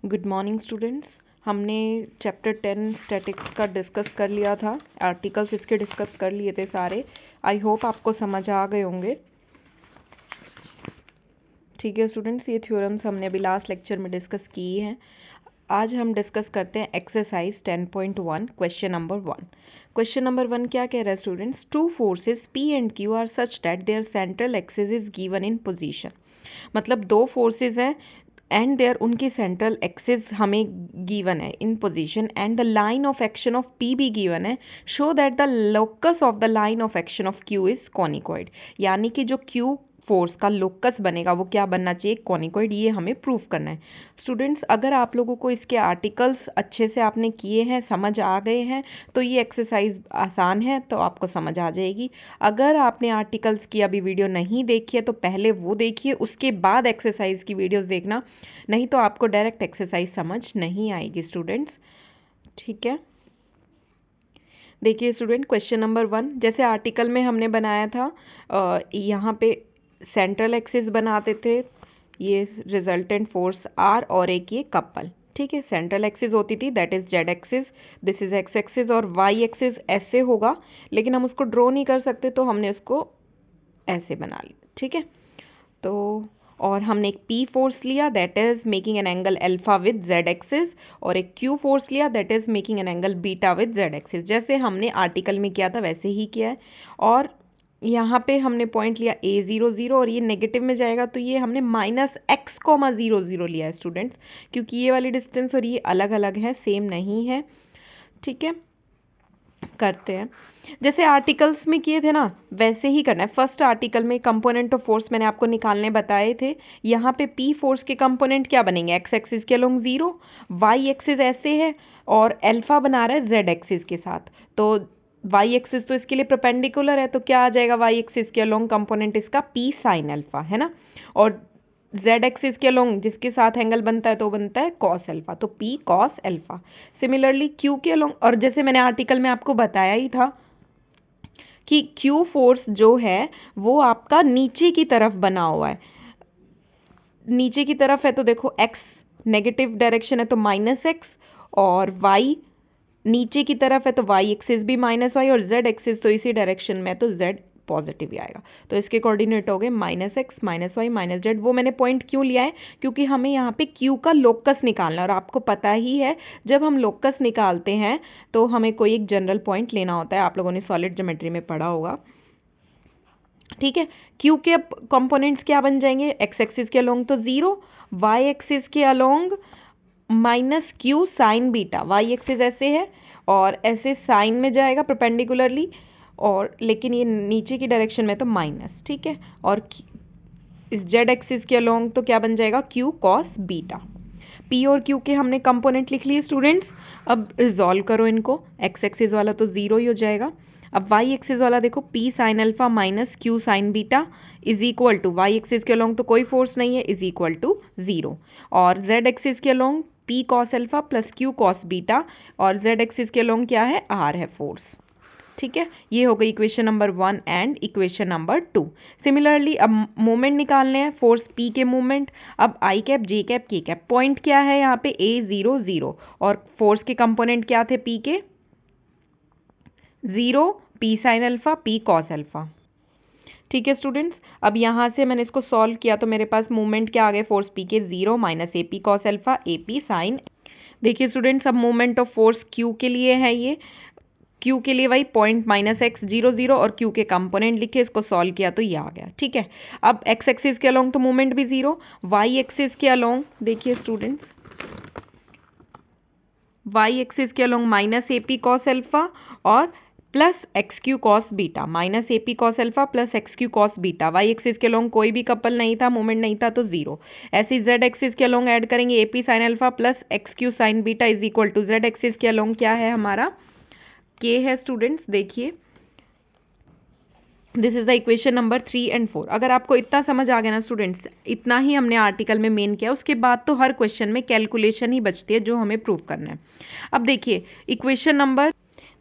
Good morning students. हमने chapter 10 statics का discuss कर लिया था, आर्टिकल्स इसके डिस्कस कर लिए थे सारे। आई होप आपको समझ आ गए होंगे। ठीक है स्टूडेंट्स, ये थ्योरम्स हमने अभी लास्ट लेक्चर में डिस्कस किए हैं। आज हम डिस्कस करते हैं exercise 10.1 question number 1। Question number 1 क्या कह रहा है students? Two forces P and Q are such that their central axis is given in position. मतलब दो फोर्सेस हैं एंड देयर उनकी सेंट्रल एक्सिस हमें गिवन है in position and the line of action of P भी given है। Show that the locus of the line of action of Q is conicoid. यानी कि जो Q फोर्स का लोकस बनेगा वो क्या बनना चाहिए? कॉनिकॉइड। ये हमें प्रूफ करना है स्टूडेंट्स। अगर आप लोगों को इसके आर्टिकल्स अच्छे से आपने किए हैं, समझ आ गए हैं, तो ये एक्सरसाइज आसान है, तो आपको समझ आ जाएगी। अगर आपने आर्टिकल्स की अभी वीडियो नहीं देखी है तो पहले वो देखिए, उसके बाद एक्सरसाइज की वीडियोस देखना, नहीं तो आपको डायरेक्ट एक्सरसाइज समझ नहीं आएगी स्टूडेंट्स। ठीक है, देखिए स्टूडेंट, क्वेश्चन नंबर 1 जैसे आर्टिकल में हमने बनाया था, यहाँ पे सेंट्रल एक्सिस बनाते थे, ये रिजल्टेंट फोर्स R और एक ये कपल। ठीक है, सेंट्रल एक्सिस होती थी that is Z axis, this is x axis, और वाई एक्सिस ऐसे होगा, लेकिन हम उसको ड्रॉ नहीं कर सकते तो हमने उसको ऐसे बना लिया। ठीक है, तो और हमने एक P फोर्स लिया that is making an angle alpha with Z axis, और एक Q फोर्स लिया that is making an angle beta with Z axis. जैसे हमने आर्टिकल में किया था वैसे ही किया है। और यहाँ पे हमने पॉइंट लिया A00 और ये नेगेटिव में जाएगा तो ये हमने -x,00 लिया है स्टूडेंट्स, क्योंकि ये वाली डिस्टेंस और ये अलग अलग है, सेम नहीं है। ठीक है, करते हैं जैसे आर्टिकल्स में किए थे ना वैसे ही करना है। फर्स्ट आर्टिकल में कंपोनेंट ऑफ फोर्स मैंने आपको निकालने बताए थे। यहाँ पे P फोर्स के कंपोनेंट क्या बनेंगे? एक्स एक्सिस के अलोंग 0, वाई एक्सिस ऐसे है और अल्फा बना रहा है जेड एक्सिस के साथ, तो वाई एक्सिस तो इसके लिए परपेंडिकुलर है, तो क्या आ जाएगा? वाई एक्सिस के अलोंग कंपोनेंट इसका P साइन अल्फा है ना, और जेड एक्सिस के अलोंग जिसके साथ एंगल बनता है तो बनता है कॉस अल्फा, तो P cos alpha. Similarly Q के अलोंग, और जैसे मैंने आर्टिकल में आपको बताया ही था कि Q फोर्स जो है वो आपका नीचे की तरफ बना हुआ है, नीचे की तरफ है तो देखो x नेगेटिव डायरेक्शन है तो -x, और y नीचे की तरफ है तो y एक्सिस भी -y, और z एक्सिस तो इसी डायरेक्शन में है तो z पॉजिटिव ही आएगा। तो इसके कोऑर्डिनेट हो गए -x -y -z। वो मैंने पॉइंट क्यों लिया है? क्योंकि हमें यहाँ पे Q का लोकस निकालना है, और आपको पता ही है जब हम लोकस निकालते हैं तो हमें कोई एक जनरल पॉइंट लेना होता है। आप लोगों ने सॉलिड ज्योमेट्री में पढ़ा होगा। ठीक है, Q के कंपोनेंट्स क्या बन जाएंगे? एक्स एक्सिस के अलोंग तो 0, वाई एक्सिस के along -q sine beta. Y axis ऐसे है और ऐसे साइन में जाएगा परपेंडिकुलरली, और लेकिन ये नीचे की डायरेक्शन में तो माइनस। ठीक है, और इस जेड एक्सिस के अलोंग तो क्या बन जाएगा? Q cos beta. P और Q के हमने कंपोनेंट लिख लिए स्टूडेंट्स। अब रिजॉल्व करो इनको, एक्स एक्सिस वाला तो 0 ही हो जाएगा। अब वाई एक्सिस वाला देखो, P sine alpha minus Q sine beta is equal to, Y axis के अलोंग तो कोई फोर्स नहीं है, इज इक्वल टू 0, और जेड एक्सिस के along P cos alpha plus Q cos beta, और जेड एक्सिस के अलोंग क्या है? R है फोर्स। ठीक है, ये हो गई equation number 1 and equation number 2। Similarly अब मोमेंट निकालने हैं, फोर्स P के मोमेंट। अब I cap J cap K cap, point क्या है यहाँ पे? A00, और फोर्स के कंपोनेंट क्या थे P के? 0, P sine alpha P cos alpha. ठीक है स्टूडेंट्स, अब यहाँ से मैंने इसको सॉल्व किया तो मेरे पास मूवमेंट क्या आ गए? फोर्स P के 0 minus AP cos alpha AP sine. देखिए स्टूडेंट्स, अब मूवमेंट ऑफ फोर्स Q के लिए है, ये Q के लिए वही पॉइंट -x00 और Q के कंपोनेंट लिखे, इसको सॉल्व किया तो ये आ गया। ठीक है, अब x एक्सिस के अलोंग तो मूवमेंट भी 0, y एक्सिस के अलोंग देखिए स्टूडेंट्स, y एक्सिस के अलोंग -AP कॉस अल्फा और plus XQ cos beta, -AP cos alpha plus XQ cos beta. y axis के अलोंग कोई भी कपल नहीं था, मूवमेंट नहीं था तो 0। ऐसे ही z एक्सिस के अलोंग ऐड करेंगे AP sine alpha plus XQ sine beta is equal to, z axis के अलोंग क्या है हमारा? K है स्टूडेंट्स। देखिए this is the equation number 3 and 4। अगर आपको इतना समझ आ गया ना स्टूडेंट्स, इतना ही हमने आर्टिकल में मेन किया, उसके बाद तो हर क्वेश्चन में कैलकुलेशन ही बचती है जो हमें प्रूव करना है। अब देखिए इक्वेशन नंबर,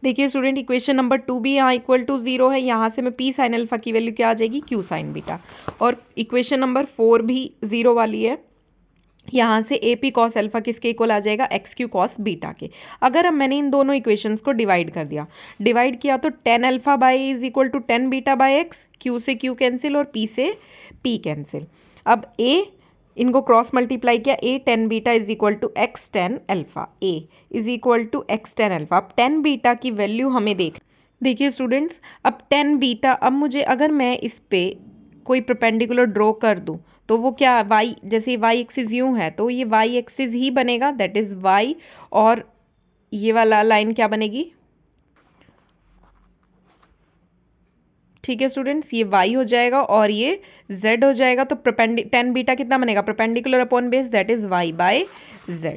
देखिए स्टूडेंट इक्वेशन नंबर 2 भी यहाँ इक्वल टू 0 है, यहाँ से मैं P साइन अल्फा की वैल्यू क्या आ जाएगी? Q साइन बीटा, और इक्वेशन नंबर 4 भी 0 वाली है, यहाँ से ए पी कॉस अल्फा किसके इक्वल आ जाएगा, एक्स क्यू कॉस बीटा के। अगर अब मैंने इन दोनों इक्वेशंस को डिवाइड कर दिया, डिवाइड किया तो 10 alpha by is equal to 10 beta by X, Q से क्यू कैंसिल और पी से पी कैंसिल। अब ए इनको क्रॉस मल्टीप्लाई किया, A 10 beta is equal to X 10 alpha, A is equal to X 10 alpha. अब 10 बीटा की वैल्यू हमें देखिए स्टूडेंट्स, अब 10 बीटा, अब मुझे अगर मैं इस पे कोई परपेंडिकुलर ड्रॉ कर दूं तो वो क्या, y जैसे y एक्सिस यूं है तो ये y एक्सिस ही बनेगा, दैट इज y, और ये वाला लाइन क्या बनेगी, ठीक है स्टूडेंट्स, ये y हो जाएगा और ये z हो जाएगा। तो 10 बीटा कितना बनेगा, perpendicular upon base, that is y by z।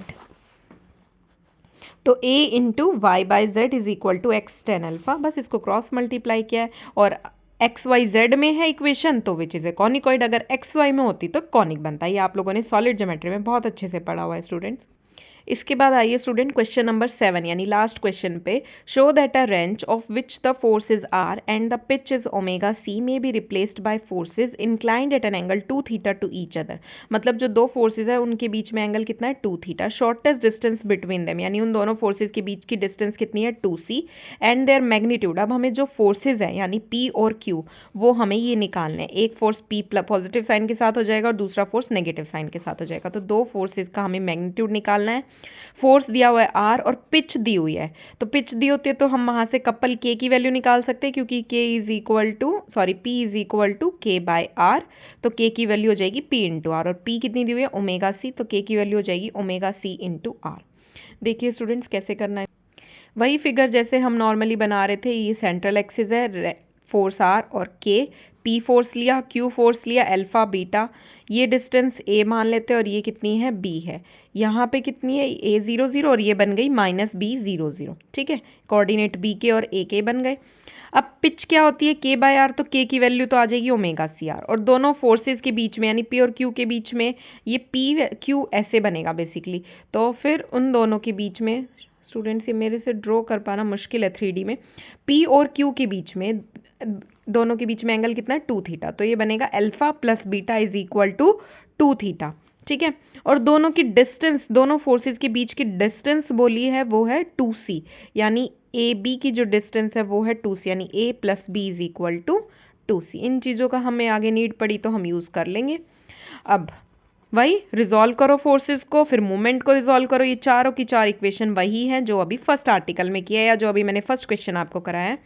तो a into Y by Z is equal to X 10 alpha, बस इसको क्रॉस मल्टीप्लाई किया है। और एक्स वाई जेड में है इक्वेशन तो विच इज ए कॉनिकॉइड, अगर एक्स वाई में होती तो कॉनिक बनता है। ये आप लोगों ने सॉलिड ज्योमेट्री में बहुत अच्छे से पढ़ा हुआ है स्टूडेंट्स। इसके बाद आइए स्टूडेंट क्वेश्चन नंबर 7 यानी लास्ट क्वेश्चन पे, show that a wrench of which the forces R and the pitch is omega C may be replaced by forces inclined at an angle 2 theta to each other. मतलब जो दो forces है उनके बीच में angle कितना है, 2 theta. Shortest distance between them यानी उन दोनों फोर्सेज के बीच की डिस्टेंस कितनी है, 2c, एंड देयर मैग्नीट्यूड। अब हमें जो फोर्सेज है यानी p और q वो हमें ये निकालने हैं। एक फोर्स p पॉजिटिव साइन के साथ हो जाएगा और दूसरा फोर्स नेगेटिव साइन के साथ हो जाएगा। तो दो फोर्सेज का हमें मैग्नीट्यूड निकालना है। फोर्स दिया हुआ है आर और पिच दी हुई है, तो पिच दी होती है तो हम वहां से कपल के की वैल्यू निकाल सकते हैं, क्योंकि K is equal to P is equal to K by R. तो के की वैल्यू हो जाएगी पी इंटू आर, और पी कितनी दी हुई है, ओमेगा सी, तो के की वैल्यू हो जाएगी ओमेगा सी इंटू आर। देखिए स्टूडेंट्स कैसे करना है, वही फिगर जैसे हम नॉर्मली बना रहे थे। ये सेंट्रल एक्सिस है, फोर्स आर और के, पी फोर्स लिया, क्यू फोर्स लिया, अल्फा बीटा, ये डिस्टेंस ए मान लेते हैं और ये कितनी है, बी है। यहाँ पे कितनी है, ए 0 0, और ये बन गई माइनस बी 0 0, ठीक है, कोऑर्डिनेट बी के और ए के बन गए। अब पिच क्या होती है, के बाय आर, तो के की वैल्यू तो आ जाएगी ओमेगा सी आर, और दोनों फोर्सेस के बीच में यानी पी और क्यू के बीच में ये पी क्यू ऐसे बनेगा बेसिकली। तो फिर उन दोनों के बीच में, स्टूडेंट्स ये मेरे से ड्रॉ कर पाना मुश्किल है 3D में, P और Q के बीच में, दोनों के बीच में एंगल कितना है, 2 थीटा। तो ये बनेगा alpha plus beta is equal to 2 theta, ठीक है। और दोनों की डिस्टेंस, दोनों फोर्सेस के बीच की डिस्टेंस बोली है वो है 2c, यानी ए बी की जो डिस्टेंस है वो है 2c, यानी a plus B is equal to 2c। इन चीज़ों का हमें आगे नीड पड़ी तो हम यूज़ कर लेंगे। अब वही रिजॉल्व करो फोर्सेस को, फिर मूवमेंट को रिजॉल्व करो। ये चारों की चार इक्वेशन वही है जो अभी फर्स्ट आर्टिकल में किया है, या जो अभी मैंने फर्स्ट क्वेश्चन आपको कराया है,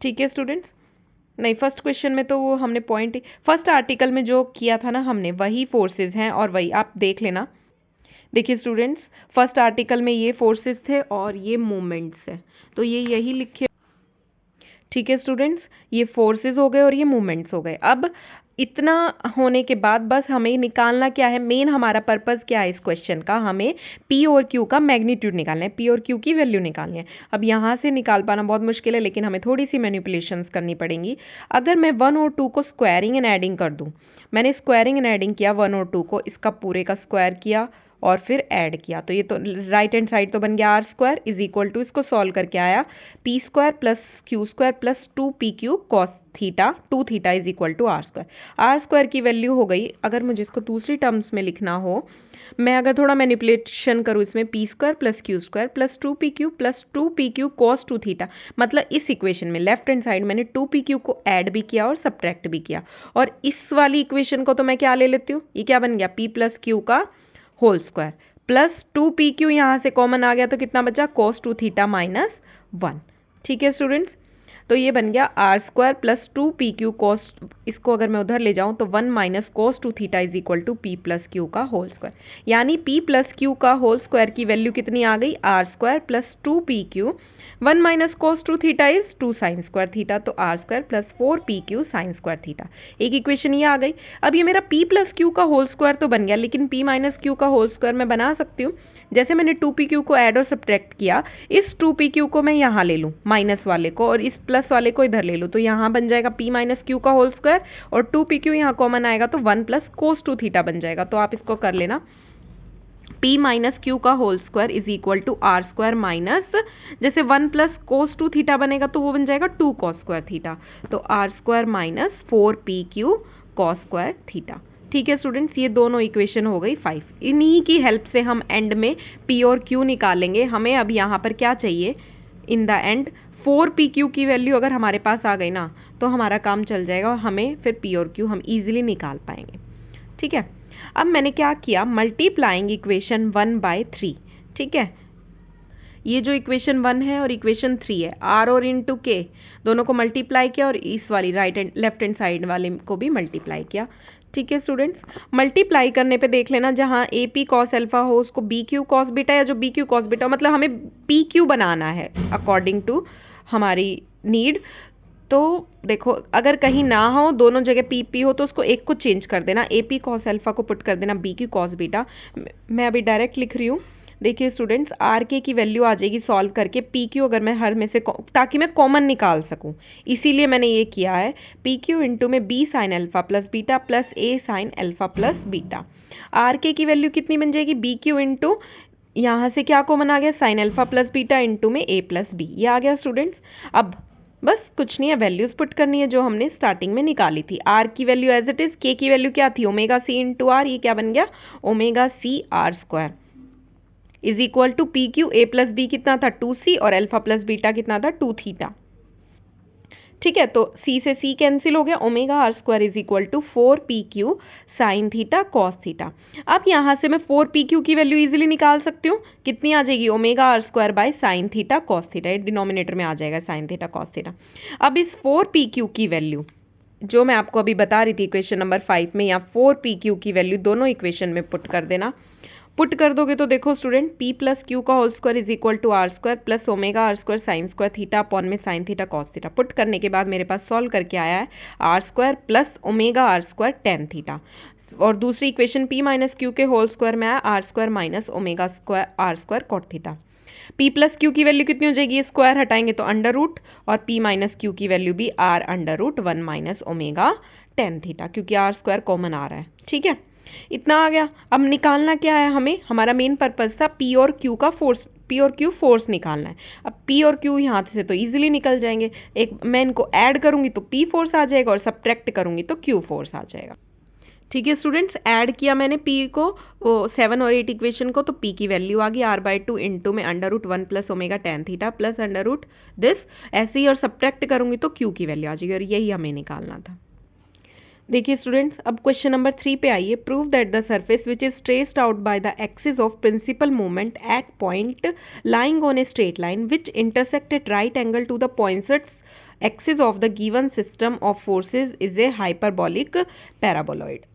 ठीक है स्टूडेंट्स। नहीं, फर्स्ट क्वेश्चन में तो वो हमने पॉइंट, फर्स्ट आर्टिकल में जो किया था ना हमने, वही फोर्सेस हैं और वही आप देख लेना। देखिए स्टूडेंट्स, फर्स्ट आर्टिकल में ये फोर्सेस थे और ये मूवमेंट्स है, तो ये यही लिखे, ठीक है स्टूडेंट्स, ये फोर्सेस हो गए और ये मूवमेंट्स हो गए। अब इतना होने के बाद बस हमें निकालना क्या है, मेन हमारा पर्पस क्या है इस क्वेश्चन का, हमें P और Q का मैग्नीट्यूड निकालना है, P और Q की वैल्यू निकालनी है। अब यहाँ से निकाल पाना बहुत मुश्किल है, लेकिन हमें थोड़ी सी मैनिपुलेशंस करनी पड़ेंगी। अगर मैं 1 और 2 को स्क्वायरिंग एंड एडिंग कर दूँ, मैंने स्क्वायरिंग एंड एडिंग किया 1 और 2 को, इसका पूरे का स्क्वायर किया और फिर ऐड किया, तो ये तो राइट हैंड साइड तो बन गया R square is equal to, इसको सॉल्व करके आया P square plus Q square plus 2pq cos theta 2 theta is equal to R square. R square की वैल्यू हो गई, अगर मुझे इसको दूसरी टर्म्स में लिखना हो, मैं अगर थोड़ा मैनिपुलेशन करूँ इसमें, P square plus Q square plus 2pq plus 2pq cos 2 theta, मतलब इस इक्वेशन में लेफ्ट हैंड साइड मैंने 2pq को ऐड भी किया और सब्ट्रैक्ट भी किया, और इस वाली इक्वेशन को तो मैं क्या ले लेती हूँ, ये क्या बन गया, p प्लस क्यू का होल स्क्वायर प्लस 2pq, यहाँ से कॉमन आ गया तो कितना बचा, cos 2 थीटा माइनस 1, ठीक है स्टूडेंट्स। तो ये बन गया R square plus 2pq cos, इसको अगर मैं उधर ले जाऊं तो 1 minus cos 2 theta is equal to p plus Q का होल स्क्वायर, यानी p प्लस क्यू का होल स्क्वायर की वैल्यू कितनी आ गई, R square plus 2pq, 1 minus cos 2 theta is 2 sine square theta, तो R square plus 4pq sine square theta. एक equation ये आ गई। अब ये मेरा p प्लस क्यू का होल स्क्वायर तो बन गया, लेकिन p माइनस क्यू का होल स्क्वायर मैं बना सकती हूँ, जैसे मैंने 2pq को ऐड और सब्ट्रैक्ट किया, इस 2pq को मैं यहाँ ले लूँ माइनस वाले को, और इस प्लस वाले को इधर ले लूँ, तो यहाँ बन जाएगा p माइनस क्यू का होल स्क्वायर, और 2pq यहाँ कॉमन आएगा तो 1 प्लस cos 2 थीटा बन जाएगा। तो आप इसको कर लेना, p माइनस क्यू का whole square is equal to R square minus, जैसे 1 प्लस cos 2 थीटा बनेगा तो वो बन जाएगा 2 cos स्क्वायर थीटा, तो R square minus 4pq cos square theta, ठीक है स्टूडेंट्स, ये दोनों इक्वेशन हो गई 5। इन्हीं की हेल्प से हम एंड में P और Q निकालेंगे। हमें अब यहाँ पर क्या चाहिए इन द एंड, 4PQ की वैल्यू अगर हमारे पास आ गई ना तो हमारा काम चल जाएगा और हमें फिर P और Q हम इजीली निकाल पाएंगे। ठीक है, अब मैंने क्या किया, मल्टीप्लाइंग इक्वेशन 1/3। ठीक है, ये जो इक्वेशन 1 है और इक्वेशन 3 है, R और इंटू K दोनों को मल्टीप्लाई किया और इस वाली right and left hand side वाले को भी मल्टीप्लाई किया। ठीक है स्टूडेंट्स, मल्टीप्लाई करने पे देख लेना जहाँ AP cos अल्फा हो उसको BQ cos बीटा, या जो BQ cos बीटा हो, मतलब हमें PQ बनाना है अकॉर्डिंग टू हमारी नीड। तो देखो अगर कहीं ना हो, दोनों जगह PP हो तो उसको एक को चेंज कर देना, AP cos अल्फा को पुट कर देना BQ cos बीटा। मैं अभी डायरेक्ट लिख रही हूँ। देखिए स्टूडेंट्स, RK की वैल्यू आ जाएगी सॉल्व करके PQ, अगर मैं हर में से ताकि मैं कॉमन निकाल सकूं, इसीलिए मैंने ये किया है। PQ इंटू में B sign alpha plus beta plus A sign alpha plus beta. RK की वैल्यू कितनी बन जाएगी, BQ इंटू यहाँ से क्या कॉमन आ गया, sign alpha plus beta into में A प्लस B, ये आ गया स्टूडेंट्स। अब बस कुछ नहीं है, वैल्यूज पुट करनी है जो हमने स्टार्टिंग में निकाली थी। R की value as it is, K की वैल्यू क्या थी, ओमेगा C इंटू R, ये क्या बन गया, omega C R square is equal to PQ A plus B कितना था 2C और अल्फा प्लस बीटा कितना था 2 थीटा। ठीक है, तो C से C कैंसिल हो गया, omega R square is equal to 4PQ sine theta cos theta. अब यहाँ से मैं 4PQ की वैल्यू इजीली निकाल सकती हूँ, कितनी आ जाएगी, omega R square by sine theta cos theta, ये डिनोमिनेटर में आ जाएगा साइन थीटा कॉस थीटा। अब इस 4PQ की वैल्यू जो मैं आपको अभी बता रही थी इक्वेशन नंबर 5 में, या 4PQ की वैल्यू दोनों इक्वेशन में पुट कर देना। पुट कर दोगे तो देखो स्टूडेंट, P प्लस क्यू का whole square is equal to R square plus omega R square sine square theta upon में sine theta cos theta. Put करने के बाद मेरे पास सॉल्व करके आया है R square plus omega R square tan theta, और दूसरी इक्वेशन P माइनस क्यू के होल स्क्वायर में आया R square minus omega square R square cot theta. P plus Q की वैल्यू कितनी हो जाएगी, स्क्वायर हटाएंगे तो अंडर रूट, और P माइनस क्यू की वैल्यू भी R under root 1 minus omega tan theta, क्योंकि R स्क्वायर कॉमन आ रहा है। ठीक है, इतना आ गया। अब निकालना क्या है हमें, हमारा मेन पर्पस था P और Q का फोर्स, P और Q फोर्स निकालना है। अब P और Q यहाँ से तो इजीली निकल जाएंगे, एक मैं इनको ऐड करूंगी तो P फोर्स आ जाएगा और सब्ट्रैक्ट करूंगी तो Q फोर्स आ जाएगा। ठीक है स्टूडेंट्स, ऐड किया मैंने P को 7 और 8 इक्वेशन को, तो P की वैल्यू आ गई R/2 इंटू में under root 1 plus omega tan theta plus under root this, ऐसे ही और सब्ट्रैक्ट करूंगी तो Q की वैल्यू आ जाएगी, और यही हमें निकालना था। देखिए स्टूडेंट्स, अब क्वेश्चन नंबर 3 पे आइए। Prove that the surface which is traced out by the axis of principal movement at point lying on a straight line which intersect at right angle to the points axis of the given system of forces is a hyperbolic paraboloid.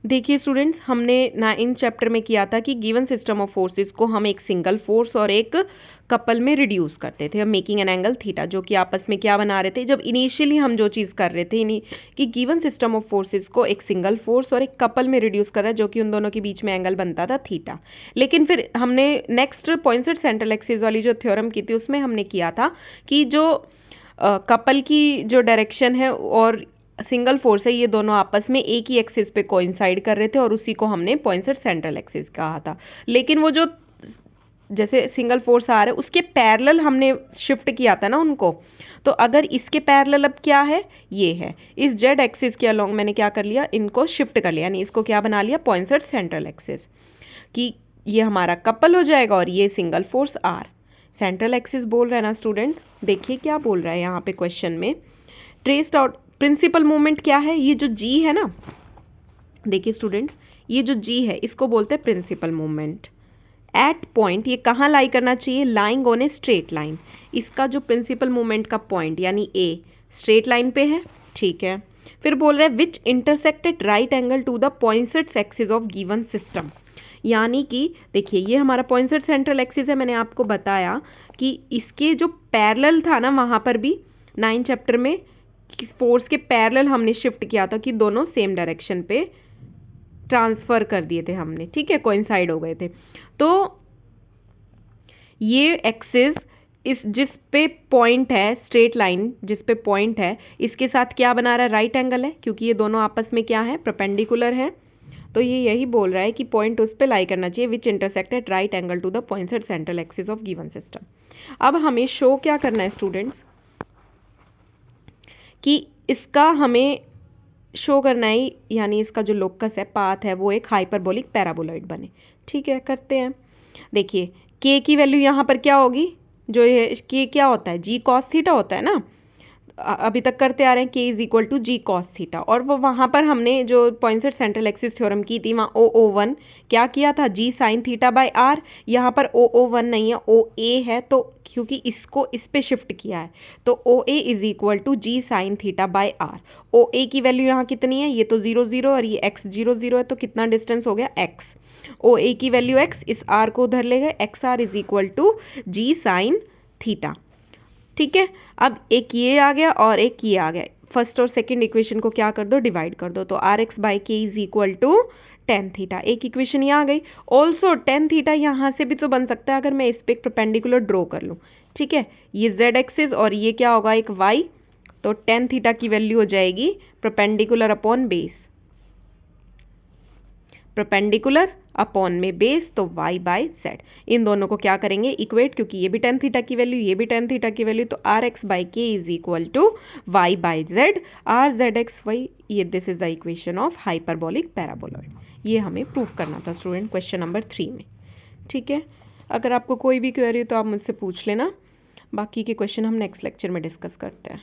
देखिए students, हमने 9 chapter में किया था कि given system of forces को हम एक single force और एक कपल में रिड्यूस करते थे, मेकिंग एन एंगल थीटा, जो कि आपस में क्या बना रहे थे, जब इनिशियली हम जो चीज़ कर रहे थे कि गिवन सिस्टम ऑफ फोर्सेस को एक सिंगल फोर्स और एक कपल में रिड्यूस कर रहा है, जो कि उन दोनों के बीच में एंगल बनता था थीटा। लेकिन फिर हमने नेक्स्ट पॉइंट्स सेंट्रल एक्सिस वाली जो थ्योरम की थी उसमें हमने किया था कि जो कपल की जो डायरेक्शन है और सिंगल फोर्स है, ये दोनों आपस में एक ही एक्सिस पे कोइंसाइड कर रहे थे, और उसी को हमने पॉइंट्स सेंट्रल एक्सिस कहा था। लेकिन वो जो जैसे सिंगल फोर्स आ रहा है उसके पैरेलल हमने शिफ्ट किया था ना उनको, तो अगर इसके पैरेलल अब क्या है, ये है, इस जेड एक्सिस के अलोंग मैंने क्या कर लिया, इनको शिफ्ट कर लिया, यानी इसको क्या बना लिया, पॉइंट्स सेंट्रल एक्सिस, कि ये हमारा कपल हो जाएगा और ये single force R. Central axis बोल रहा है ना स्टूडेंट्स, देखिए क्या बोल रहा है यहाँ पे क्वेश्चन में, ट्रेस्ड आउट प्रिंसिपल मूवमेंट क्या है, ये जो G है ना, देखिए स्टूडेंट्स, ये जो G है इसको बोलते हैं प्रिंसिपल मूवमेंट एट पॉइंट, ये कहाँ लाई करना चाहिए, lying on a straight line. इसका जो प्रिंसिपल मूवमेंट का पॉइंट यानी A स्ट्रेट लाइन पे है। ठीक है, फिर बोल रहे हैं which intersected right angle to the points axis of given system, यानी कि देखिए ये हमारा पॉइंट्स सेंट्रल एक्सिस है, मैंने आपको बताया कि इसके जो पैरेलल था ना, वहाँ पर भी 9 चैप्टर में फोर्स के पैरेलल हमने शिफ्ट किया था कि दोनों सेम डायरेक्शन पे ट्रांसफर कर दिए थे हमने। ठीक है, कोइंसाइड हो गए थे। तो ये एक्सिस इस जिस पे पॉइंट है, स्ट्रेट लाइन जिस पे पॉइंट है, इसके साथ क्या बना रहा है, राइट एंगल है, क्योंकि ये दोनों आपस में क्या है, परपेंडिकुलर है। तो ये यही बोल रहा है कि पॉइंट उस पे लाई करना चाहिए which intersected right angle to the points at central axis of given system. अब हमें शो क्या करना है स्टूडेंट्स, कि इसका हमें शो करना है, यानी इसका जो लोकस है, पाथ है, वो एक हाइपरबोलिक पैराबोलॉइड बने। ठीक है, करते हैं। देखिए के की वैल्यू यहाँ पर क्या होगी, जो ये के क्या होता है, जी कॉस थीटा होता है ना, अभी तक करते आ रहे हैं, K is equal to G cos theta. और वो वहाँ पर हमने जो पॉइंसेट सेंट्रल एक्सिस थ्योरम की थी, वहाँ OO1 क्या किया था, जी साइन थीटा बाय आर। यहाँ पर OO1 नहीं है, OA है, तो क्योंकि इसको इस पे शिफ्ट किया है, तो OA is equal to G sine theta by R. OA की वैल्यू यहाँ कितनी है, ये तो 0 0 और ये x 0 0 है, तो कितना डिस्टेंस हो गया x। OA की वैल्यू x, इस r को उधर ले गए, X R is equal to G sine theta. ठीक है, अब एक ये आ गया और एक ये आ गया, फर्स्ट और सेकंड इक्वेशन को क्या कर दो, डिवाइड कर दो, तो आर एक्स बाई के is equal to tan theta. एक इक्वेशन ये आ गई। ऑल्सो टेन थीटा यहाँ से भी तो बन सकता है, अगर मैं इस पे एक परपेंडिकुलर ड्रॉ कर लूँ। ठीक है, ये जेड एक्सिस और ये क्या होगा, एक वाई, तो टेन थीटा की वैल्यू हो जाएगी perpendicular upon base, perpendicular upon में बेस, तो y बाई जेड। इन दोनों को क्या करेंगे, इक्वेट, क्योंकि ये भी टेन थीटा की वैल्यू, ये भी टेन थीटा की वैल्यू, तो आर एक्स बाई के is equal to y by z, R z x y. ये this is the equation of hyperbolic paraboloid. ये हमें प्रूफ करना था स्टूडेंट क्वेश्चन नंबर 3 में। ठीक है, अगर आपको कोई भी क्वेरी हो तो आप मुझसे पूछ लेना, बाकी के क्वेश्चन हम नेक्स्ट लेक्चर में डिस्कस करते हैं।